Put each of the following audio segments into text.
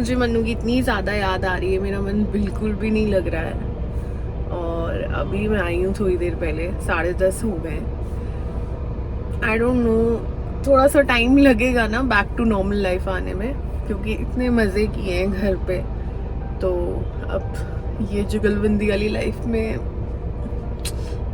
मुझे मन्नू की इतनी ज़्यादा याद आ रही है, मेरा मन बिल्कुल भी नहीं लग रहा है। और अभी मैं आई हूँ थोड़ी देर पहले, 10:30 हो गए। आई डोंट नो, थोड़ा सा टाइम लगेगा ना बैक टू नॉर्मल लाइफ आने में, क्योंकि इतने मज़े किए हैं घर पे। तो अब ये जुगलबंदी वाली लाइफ में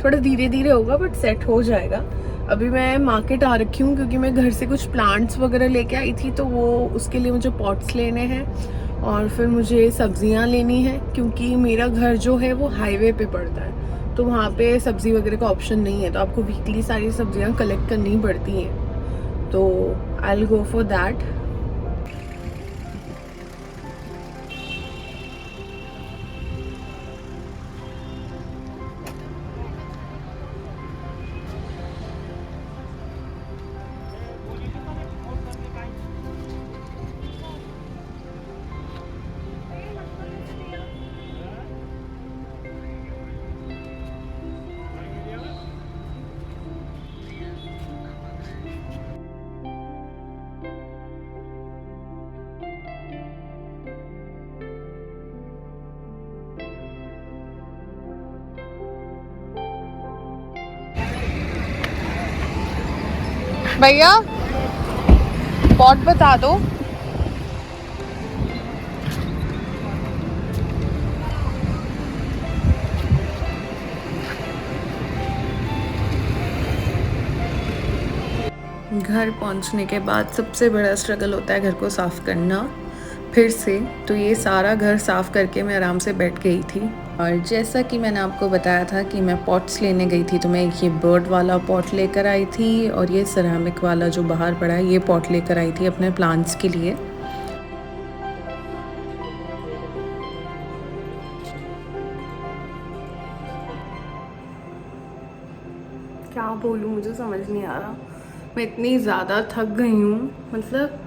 थोड़ा धीरे धीरे होगा, बट सेट हो जाएगा। अभी मैं मार्केट आ रखी हूँ क्योंकि मैं घर से कुछ प्लांट्स वगैरह लेके आई थी, तो वो उसके लिए मुझे पॉट्स लेने हैं और फिर मुझे सब्जियाँ लेनी है, क्योंकि मेरा घर जो है वो हाईवे पे पड़ता है, तो वहाँ पे सब्ज़ी वगैरह का ऑप्शन नहीं है, तो आपको वीकली सारी सब्जियाँ कलेक्ट करनी पड़ती हैं। तो I will go for that. भैया पॉट बता दो। घर पहुंचने के बाद सबसे बड़ा स्ट्रगल होता है घर को साफ़ करना फिर से। तो ये सारा घर साफ़ करके मैं आराम से बैठ गई थी। और जैसा कि मैंने आपको बताया था कि मैं पॉट्स लेने गई थी, तो मैं ये बर्ड वाला पॉट लेकर आई थी और ये सेरामिक वाला जो बाहर पड़ा है ये पॉट लेकर आई थी अपने प्लांट्स के लिए। क्या बोलूँ, मुझे समझ नहीं आ रहा, मैं इतनी ज़्यादा थक गई हूँ। मतलब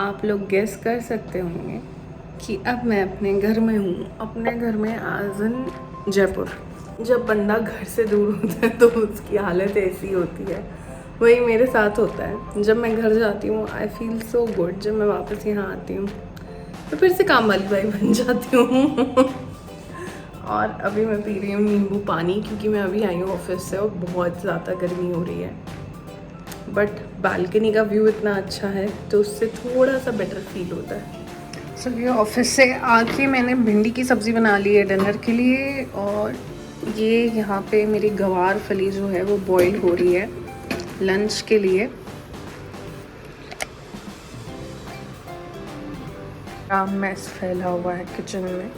आप लोग गेस कर सकते होंगे कि अब मैं अपने घर में हूँ, अपने घर में आज इन जयपुर। जब बंदा घर से दूर होता है तो उसकी हालत ऐसी होती है, वही मेरे साथ होता है। जब मैं घर जाती हूँ आई फील सो गुड, जब मैं वापस यहाँ आती हूँ तो फिर से काम वाली बाई बन जाती हूँ। और अभी मैं पी रही हूँ नींबू पानी, क्योंकि मैं अभी आई हूँ ऑफिस से और बहुत ज़्यादा गर्मी हो रही है। बट बालकनी का व्यू इतना अच्छा है तो उससे थोड़ा सा बेटर फील होता है। सो ये ऑफिस से आके मैंने भिंडी की सब्ज़ी बना ली है डिनर के लिए, और ये यहाँ पे मेरी गवार फली जो है वो बॉईल हो रही है लंच के लिए। मैस फैला हुआ है किचन में,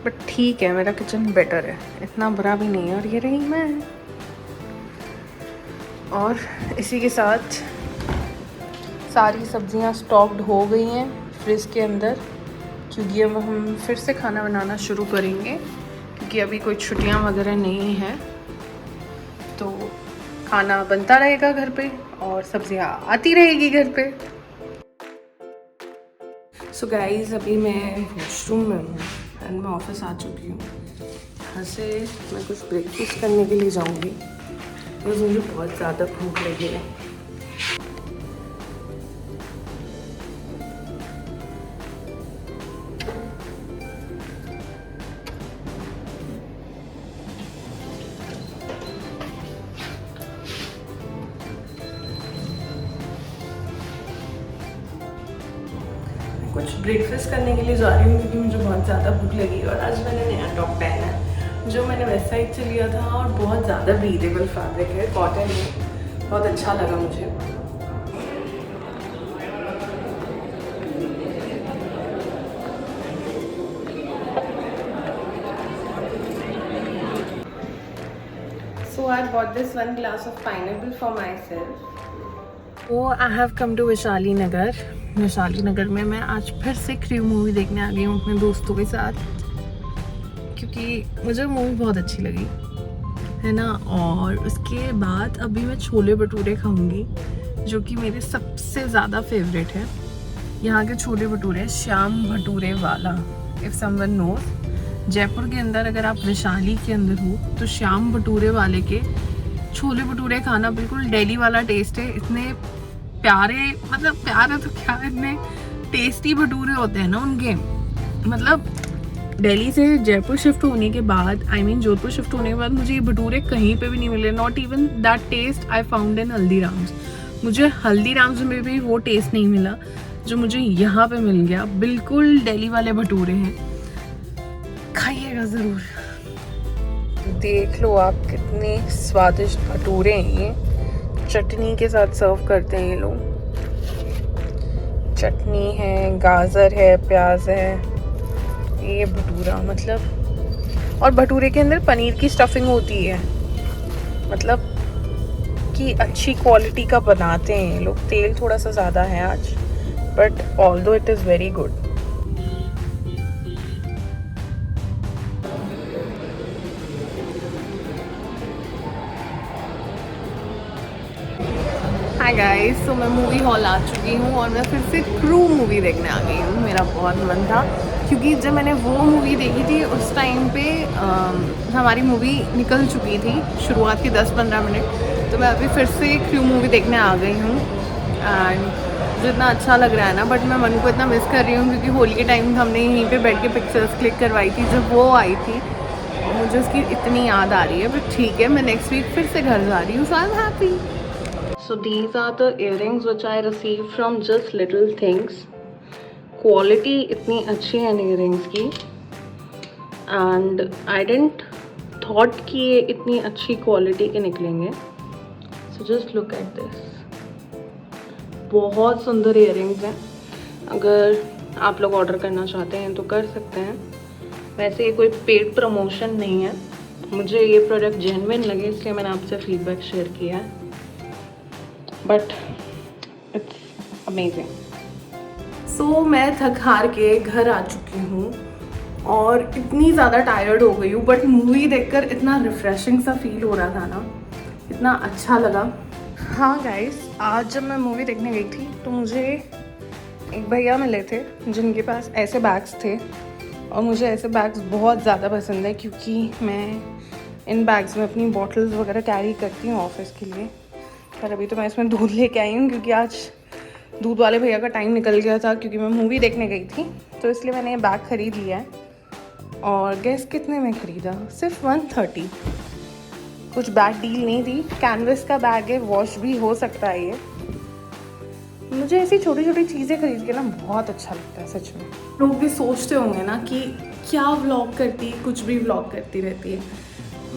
बट ठीक है, मेरा किचन बेटर है, इतना बुरा भी नहीं है। और ये रही मैं, और इसी के साथ सारी सब्जियां स्टॉक्ड हो गई हैं फ्रिज के अंदर, क्योंकि अब हम फिर से खाना बनाना शुरू करेंगे, क्योंकि अभी कोई छुट्टियां वगैरह नहीं हैं, तो खाना बनता रहेगा घर पे और सब्जियां आती रहेगी घर पे। सो गाइस, अभी मैं वॉशरूम में हूँ एंड मैं ऑफिस आ चुकी हूँ। यहाँ से मैं कुछ ब्रेकफास्ट करने के लिए जाऊँगी, बिकॉज मुझे बहुत ज़्यादा भूख लगी है। कुछ ब्रेकफास्ट करने के लिए जा रही हूँ क्योंकि मुझे बहुत ज़्यादा भूख लगी। और आज मैंने नया टॉप पहना है जो मैंने वेबसाइट से लिया था, और बहुत ज़्यादा ब्रीदेबल फैब्रिक है, कॉटन है, बहुत अच्छा लगा मुझे। So I bought this one glass of pineapple for myself. Oh, I have come to Vaishali नगर। वैशाली नगर में मैं आज फिर से क्रू मूवी देखने आ गई हूँ अपने दोस्तों के साथ, क्योंकि मुझे मूवी बहुत अच्छी लगी है ना। और उसके बाद अभी मैं छोले भटूरे खाऊंगी, जो कि मेरे सबसे ज़्यादा फेवरेट है। यहाँ के छोले भटूरे श्याम भटूरे वाला, इफ़ समवन नोज, जयपुर के अंदर अगर आप वैशाली के अंदर हो तो श्याम भटूरे वाले के छोले भटूरे खाना बिल्कुल दिल्ली वाला टेस्ट है। इतने प्यारे, मतलब प्यारे तो क्या, इतने टेस्टी भटूरे होते हैं ना उनके, मतलब दिल्ली से जयपुर शिफ्ट होने के बाद, जोधपुर शिफ्ट होने के बाद मुझे ये भटूरे कहीं पे भी नहीं मिले। Not even that taste I found in Haldiram's. मुझे हल्दीराम्स में भी वो टेस्ट नहीं मिला जो मुझे यहाँ पे मिल गया। बिल्कुल दिल्ली वाले भटूरे हैं, खाइएगा ज़रूर। देख लो आप कितने स्वादिष्ट भटूरे हैं ये। चटनी के साथ सर्व करते हैं ये लोग। चटनी है, गाजर है, प्याज है, ये भटूरा मतलब। और भटूरे के अंदर पनीर की स्टफिंग होती है, मतलब कि अच्छी क्वालिटी का बनाते हैं ये लोग। तेल थोड़ा सा ज़्यादा है आज, but although it is very good. Hi guys, तो मैं मूवी हॉल आ चुकी हूँ और मैं फिर से क्रू मूवी देखने आ गई हूँ। मेरा बहुत मन था क्योंकि जब मैंने वो मूवी देखी थी उस टाइम पे हमारी मूवी निकल चुकी थी शुरुआत के 10-15 मिनट। तो मैं अभी फिर से क्रू मूवी देखने आ गई हूँ एंड मुझे इतना अच्छा लग रहा है ना, बट मैं मनु को इतना मिस कर रही हूँ क्योंकि होली के टाइम हमने यहीं पे बैठ के पिक्चर्स क्लिक करवाई थी जब वो आई थी। मुझे उसकी इतनी याद आ रही है, बट ठीक है, मैं नेक्स्ट वीक फिर से घर जा रही हूँ, so I am happy. So these are the earrings which I received from Just Little Things. Quality इतनी अच्छी है earrings की and I didn't thought कि ये इतनी अच्छी quality के निकलेंगे. So just look at this. बहुत सुंदर earrings हैं। अगर आप लोग ऑर्डर करना चाहते हैं तो कर सकते हैं। वैसे ये कोई पेड प्रमोशन नहीं है, मुझे ये प्रोडक्ट जेन्युइन लगे इसलिए मैंने आपसे फीडबैक शेयर किया है। But it's amazing. सो मैं थक हार के घर आ चुकी हूँ और इतनी ज़्यादा टायर्ड हो गई हूँ, बट मूवी देखकर इतना रिफ्रेशिंग सा फील हो रहा था ना, इतना अच्छा लगा। हाँ गाइस, आज जब मैं मूवी देखने गई थी तो मुझे एक भैया मिले थे जिनके पास ऐसे बैग्स थे और मुझे ऐसे बैग्स बहुत ज़्यादा पसंद है क्योंकि मैं इन बैग्स में अपनी बॉटल्स वगैरह कैरी करती हूँ ऑफिस के लिए। पर अभी तो मैं इसमें दूध लेके आई हूँ क्योंकि आज दूध वाले भैया का टाइम निकल गया था क्योंकि मैं मूवी देखने गई थी, तो इसलिए मैंने ये बैग ख़रीद लिया है। और गैस कितने में ख़रीदा? सिर्फ 130। कुछ बैग डील नहीं थी। कैनवस का बैग है, वॉश भी हो सकता है ये। मुझे ऐसी छोटी छोटी चीज़ें खरीद के ना बहुत अच्छा लगता है सच में। लोग भी सोचते होंगे ना कि क्या व्लॉग करती है, कुछ भी व्लॉग करती रहती है,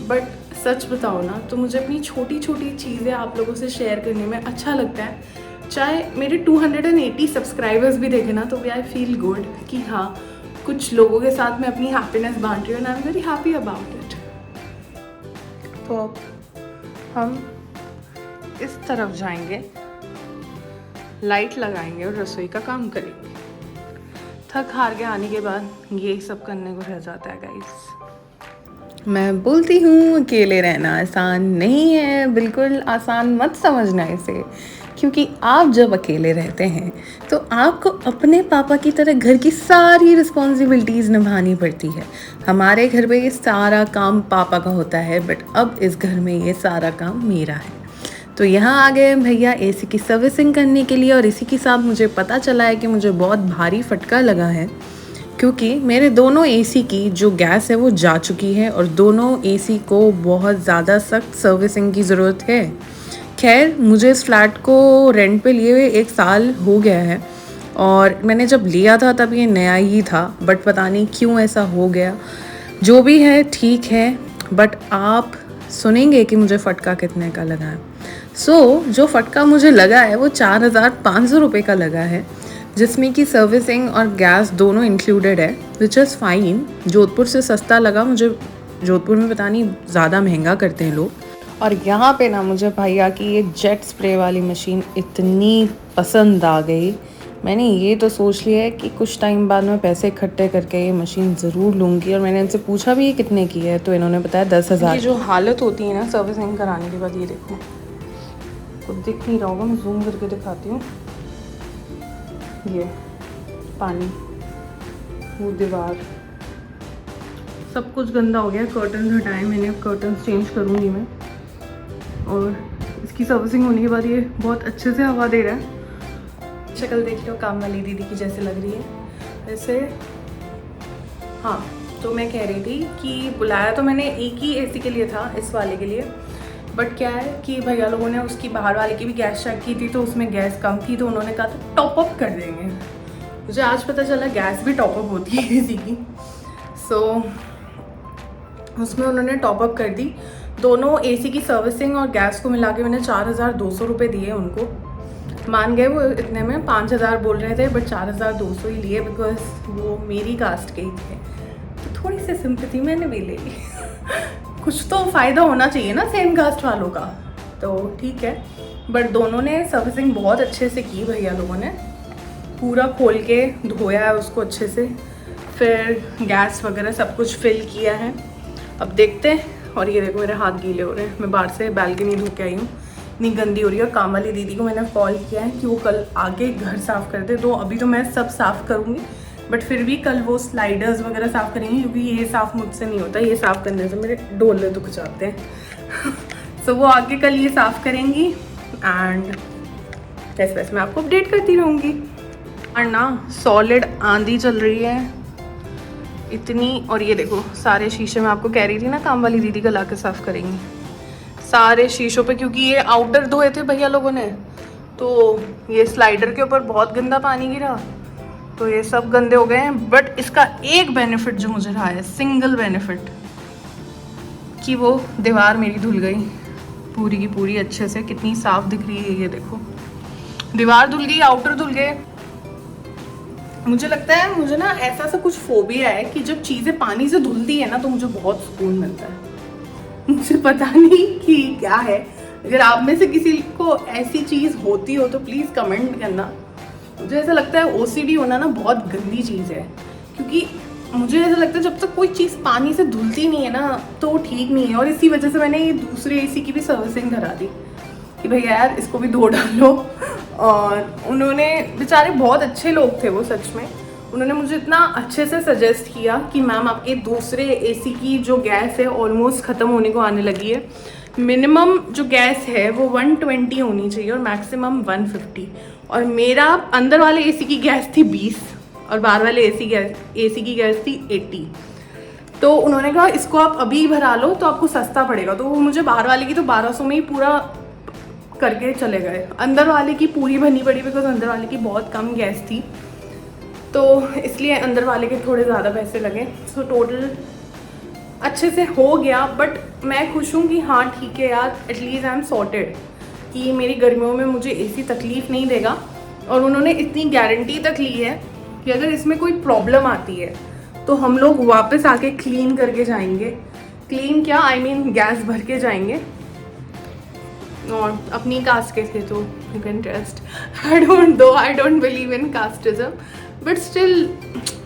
बट सच बताओ ना तो मुझे अपनी छोटी छोटी चीज़ें आप लोगों से शेयर करने में अच्छा लगता है। चाहे मेरे 280 सब्सक्राइबर्स भी देखे ना तो भी आई फील गुड कि हाँ, कुछ लोगों के साथ मैं अपनी हैप्पीनेस बांट रही हूँ and I am very happy about it. तो अब हम इस तरफ जाएंगे, लाइट लगाएंगे और रसोई का काम करेंगे। थक हार के आने के बाद यही सब करने को रह जाता है गाइस। मैं बोलती हूँ अकेले रहना आसान नहीं है, बिल्कुल आसान मत समझना इसे, क्योंकि आप जब अकेले रहते हैं तो आपको अपने पापा की तरह घर की सारी रिस्पॉन्सिबिलिटीज़ निभानी पड़ती है। हमारे घर पे ये सारा काम पापा का होता है, बट अब इस घर में ये सारा काम मेरा है। तो यहाँ आ गए भैया एसी की सर्विसिंग करने के लिए और इसी के साथ मुझे पता चला है कि मुझे बहुत भारी फटका लगा है क्योंकि मेरे दोनों एसी की जो गैस है वो जा चुकी है और दोनों एसी को बहुत ज़्यादा सख्त सर्विसिंग की ज़रूरत है। खैर, मुझे इस फ्लैट को रेंट पे लिए हुए 1 साल हो गया है और मैंने जब लिया था तब ये नया ही था, बट पता नहीं क्यों ऐसा हो गया। जो भी है ठीक है, बट आप सुनेंगे कि मुझे फ़टका कितने का लगा है। जो फटका मुझे लगा है वो 4,500 रुपये का लगा है, जिसमें कि सर्विसिंग और गैस दोनों इंक्लूडेड है, विच इज़ फ़ाइन। जोधपुर से सस्ता लगा मुझे, जोधपुर में पता नहीं ज़्यादा महंगा करते हैं लोग। और यहाँ पे ना मुझे भैया की ये जेट स्प्रे वाली मशीन इतनी पसंद आ गई, मैंने ये तो सोच लिया है कि कुछ टाइम बाद मैं पैसे इकट्ठे करके ये मशीन ज़रूर लूँगी। और मैंने इनसे पूछा भी ये कितने की है, तो इन्होंने बताया 10,000। ये जो हालत होती है ना सर्विसिंग कराने के बाद, ये देखो, कुछ दिख नहीं रहा होगा, मैं जूम करके दिखाती हूँ। ये पानी, वो दीवार, सब कुछ गंदा हो गया। कर्टन हटाए मैंने, कर्टन चेंज करूँगी मैं। और इसकी सर्विसिंग होने के बाद ये बहुत अच्छे से हवा दे रहा है। शक्ल देख लो, काम वाली दीदी की जैसे लग रही है वैसे। हाँ, तो मैं कह रही थी कि बुलाया तो मैंने एक ही एसी के लिए था, इस वाले के लिए, बट क्या है कि भैया लोगों ने उसकी बाहर वाले की भी गैस चेक की थी, तो उसमें गैस कम थी, तो उन्होंने कहा था टॉप अप कर देंगे। मुझे आज पता चला गैस भी टॉप अप होती है एसी की। सो उसमें उन्होंने टॉप अप कर दी। दोनों एसी की सर्विसिंग और गैस को मिला के मैंने 4,200 रुपये दिए उनको। मान गए वो इतने में, 5,000 बोल रहे थे, बट 4,200 ही लिए, बिकॉज वो मेरी कास्ट के ही थे, तो थोड़ी सी सिंपैथी मैंने भी ले ली। कुछ तो फ़ायदा होना चाहिए ना सेम कास्ट वालों का, तो ठीक है। बट दोनों ने सर्विसिंग बहुत अच्छे से की, भैया लोगों ने पूरा खोल के धोया है उसको अच्छे से, फिर गैस वगैरह सब कुछ फिल किया है। अब देखते हैं। और ये देखो मेरे हाथ गीले हो रहे हैं, मैं बाहर से बैल्कनी धो के आई हूँ, इतनी गंदी हो रही है। काम वाली दीदी को मैंने कॉल किया है कि वो कल आके घर साफ़ कर दे, तो अभी तो मैं सब साफ़ करूँगी, बट फिर भी कल वो स्लाइडर्स वगैरह साफ़ करेंगी, क्योंकि ये साफ़ मुझसे नहीं होता, ये साफ़ करने से मेरे डोले दुख जाते हैं। सो वो आके कल ये साफ़ करेंगी एंड वैसे मैं आपको अपडेट करती रहूँगी। और ना सॉलिड आंधी चल रही है इतनी, और ये देखो सारे शीशे में आपको कह रही थी ना काम वाली दीदी कल आके साफ़ करेंगी सारे शीशों पे, क्योंकि ये आउटर धोए थे भैया लोगों ने, तो ये स्लाइडर के ऊपर बहुत गंदा पानी गिरा, तो ये सब गंदे हो गए हैं। बट इसका एक बेनिफिट जो मुझे रहा है, सिंगल बेनिफिट, कि वो दीवार मेरी धुल गई पूरी की पूरी अच्छे से, कितनी साफ दिख रही है ये देखो, दीवार धुल गई, आउटर धुल गए। मुझे लगता है मुझे ना ऐसा सा कुछ फोबिया है कि जब चीज़ें पानी से धुलती है ना तो मुझे बहुत सुकून मिलता है। मुझे पता नहीं कि क्या है। अगर आप में से किसी को ऐसी चीज़ होती हो तो प्लीज़ कमेंट करना। मुझे ऐसा लगता है ओसीडी होना ना बहुत गंदी चीज़ है, क्योंकि मुझे ऐसा लगता है जब तक कोई चीज़ पानी से धुलती नहीं है ना तो वो ठीक नहीं है। और इसी वजह से मैंने ये दूसरे एसी की भी सर्विसिंग करा दी कि भैया यार इसको भी धो डालो। और उन्होंने, बेचारे बहुत अच्छे लोग थे वो, सच में उन्होंने मुझे इतना अच्छे से सजेस्ट किया कि मैम आपके दूसरे एसी की जो गैस है ऑलमोस्ट ख़त्म होने को आने लगी है, मिनिमम जो गैस है वो 120 होनी चाहिए और मैक्सिमम 150, और मेरा अंदर वाले एसी की गैस थी 20 और बाहर वाले एसी की गैस थी 80। तो उन्होंने कहा इसको आप अभी भरा लो तो आपको सस्ता पड़ेगा, तो वो मुझे बाहर वाले की तो 1200 में ही पूरा करके चले गए। अंदर वाले की पूरी भरनी पड़ी, बिकॉज अंदर वाले की बहुत कम गैस थी, तो इसलिए अंदर वाले के थोड़े ज़्यादा पैसे लगे। सो टोटल अच्छे से हो गया, बट मैं खुश हूँ कि हाँ ठीक है यार, एटलीस्ट आई एम सॉर्टेड कि मेरी गर्मियों में मुझे एसी तकलीफ़ नहीं देगा। और उन्होंने इतनी गारंटी तक ली है कि अगर इसमें कोई प्रॉब्लम आती है तो हम लोग वापस आके क्लीन करके जाएंगे। क्लीन क्या, आई मीन गैस भर के जाएंगे। और अपनी कास्ट के थे तो you can trust. I don't believe in casteism, but still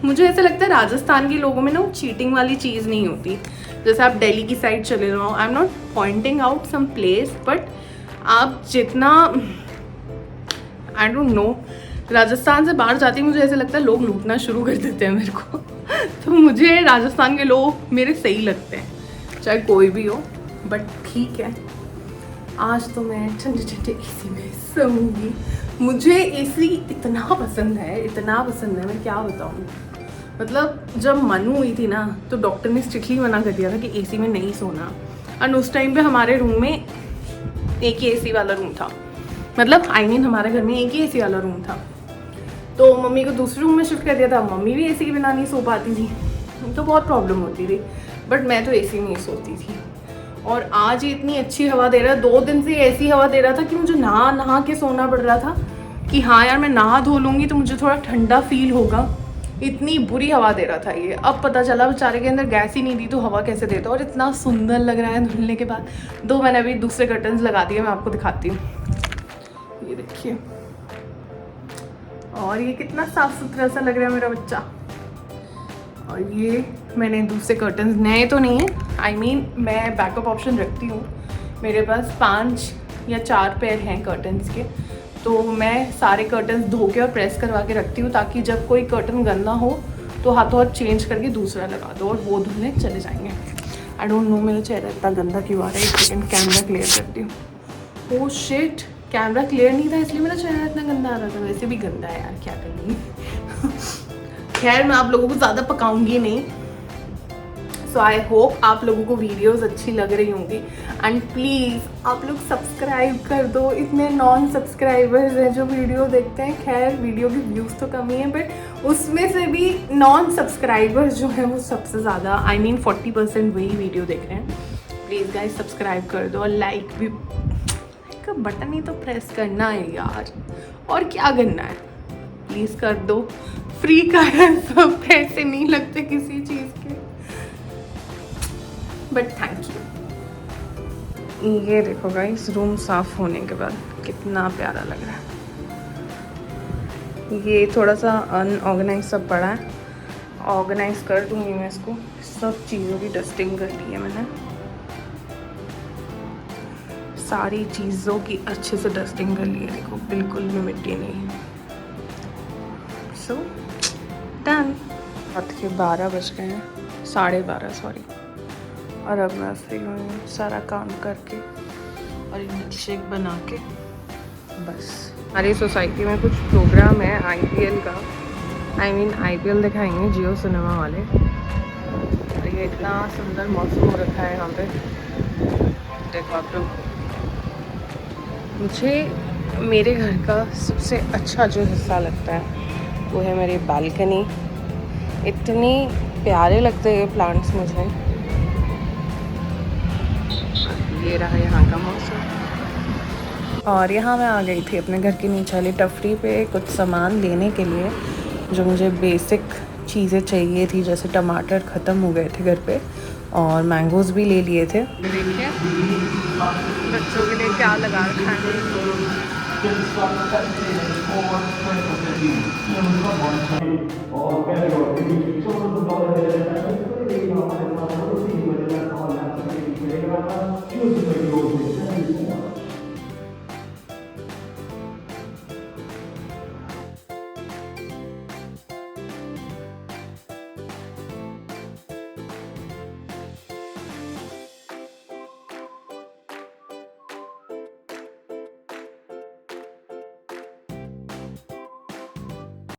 मुझे ऐसा लगता है राजस्थान के लोगों में ना वो चीटिंग वाली चीज़ नहीं होती। जैसे आप दिल्ली की साइड चले जाओ, I am not pointing out some place, but आप जितना, आई डोंट नो, राजस्थान से बाहर जाती मुझे ऐसा लगता है लोग लूटना शुरू कर देते हैं मेरे को। तो मुझे राजस्थान के लोग मेरे सही लगते हैं, चाहे कोई भी हो। बट ठीक है, आज तो मैं ठंडे ठंडे एसी में सोऊंगी। मुझे एसी इतना पसंद है, मैं क्या बताऊँ। मतलब जब मनु हुई थी ना तो डॉक्टर ने स्ट्रिक्टली मना कर दिया था कि एसी में नहीं सोना। और उस टाइम पे हमारे रूम में एक ही एसी वाला रूम था, मतलब आई मीन हमारे घर में एक ही एसी वाला रूम था। तो मम्मी को दूसरे रूम में शिफ्ट कर दिया था, मम्मी भी एसी के बिना नहीं सो पाती थी, तो बहुत प्रॉब्लम होती थी। बट मैं तो एसी में ही सोती थी। और आज ही इतनी अच्छी हवा दे रहा है, 2 दिन से ऐसी हवा दे रहा था कि मुझे नहा के सोना पड़ रहा था कि हाँ यार मैं नहा धो लूँगी तो मुझे थोड़ा ठंडा फील होगा। इतनी बुरी हवा दे रहा था ये। अब पता चला बेचारे के अंदर गैस ही नहीं थी तो हवा कैसे देता। और इतना सुंदर लग रहा है धुलने के बाद। मैंने अभी दूसरे कर्टन्स लगा दिए, मैं आपको दिखाती हूँ, ये देखिए। और ये कितना साफ सुथरा सा लग रहा है मेरा बच्चा। और ये मैंने दूसरे कर्टन्स, नए तो नहीं है, आई मीन मैं बैकअप ऑप्शन रखती हूँ, मेरे पास 5 या 4 पेयर हैं कर्टन्स के, तो मैं सारे कर्टन्स धो के और प्रेस करवा के रखती हूँ ताकि जब कोई कर्टन गंदा हो तो हाथों हाथ चेंज करके दूसरा लगा दो और वो धुलने चले जाएंगे। आई डोंट नो मेरा चेहरा इतना गंदा क्यों आ रहा है। एक सेकेंड कैमरा क्लियर करती हूँ। ओह शिट, कैमरा क्लियर नहीं था इसलिए मेरा चेहरा इतना गंदा आ रहा था। वैसे भी गंदा है यार, क्या करूँगी। खैर मैं आप लोगों को ज़्यादा पकाऊंगी नहीं। सो आई होप आप लोगों को वीडियोस अच्छी लग रही होंगी। एंड प्लीज़ आप लोग सब्सक्राइब कर दो। इतने नॉन सब्सक्राइबर्स हैं जो वीडियो देखते हैं। खैर वीडियो की व्यूज़ तो कम ही है, बट उसमें से भी नॉन सब्सक्राइबर्स जो हैं वो सबसे ज़्यादा, आई मीन 40% वही वीडियो देख रहे हैं। प्लीज़ गाइस सब्सक्राइब कर दो और लाइक भी का बटन ही तो प्रेस करना है यार, और क्या करना है, प्लीज़ कर दो। फ्री का है, सब पैसे नहीं लगते किसी चीज़ के, बट थैंक यू। ये देखो गाइस रूम साफ होने के बाद कितना प्यारा लग रहा है। ये थोड़ा सा अनऑर्गेनाइज सब पड़ा है, ऑर्गेनाइज कर दूँगी मैं इसको। सब चीज़ों की डस्टिंग कर ली है मैंने, सारी चीज़ों की अच्छे से डस्टिंग कर ली है। देखो बिल्कुल भी मिट्टी नहीं। So done. रात के 12 बज गए हैं, 12:30 सॉरी। और अब मैं फ्री हूँ सारा काम करके और मिल्क शेक बना के। बस हमारी सोसाइटी में कुछ प्रोग्राम है IPL का, आई मीन IPL दिखाएंगे जियो सिनेमा वाले। और ये इतना सुंदर मौसम हो रखा है यहाँ पे, देखो आप लोग। मुझे मेरे घर का सबसे अच्छा जो हिस्सा लगता है वो है मेरी बालकनी। इतनी प्यारे लगते हैं प्लांट्स मुझे। ये रहा यहाँ का मौसम। और यहाँ मैं आ गई थी अपने घर के नीचे वाली टफरी पे कुछ सामान लेने के लिए जो मुझे बेसिक चीज़ें चाहिए थी, जैसे टमाटर ख़त्म हो गए थे घर पे और मैंगोज़ भी ले लिए थे। देखिए बच्चों के लिए क्या लगा रखा है।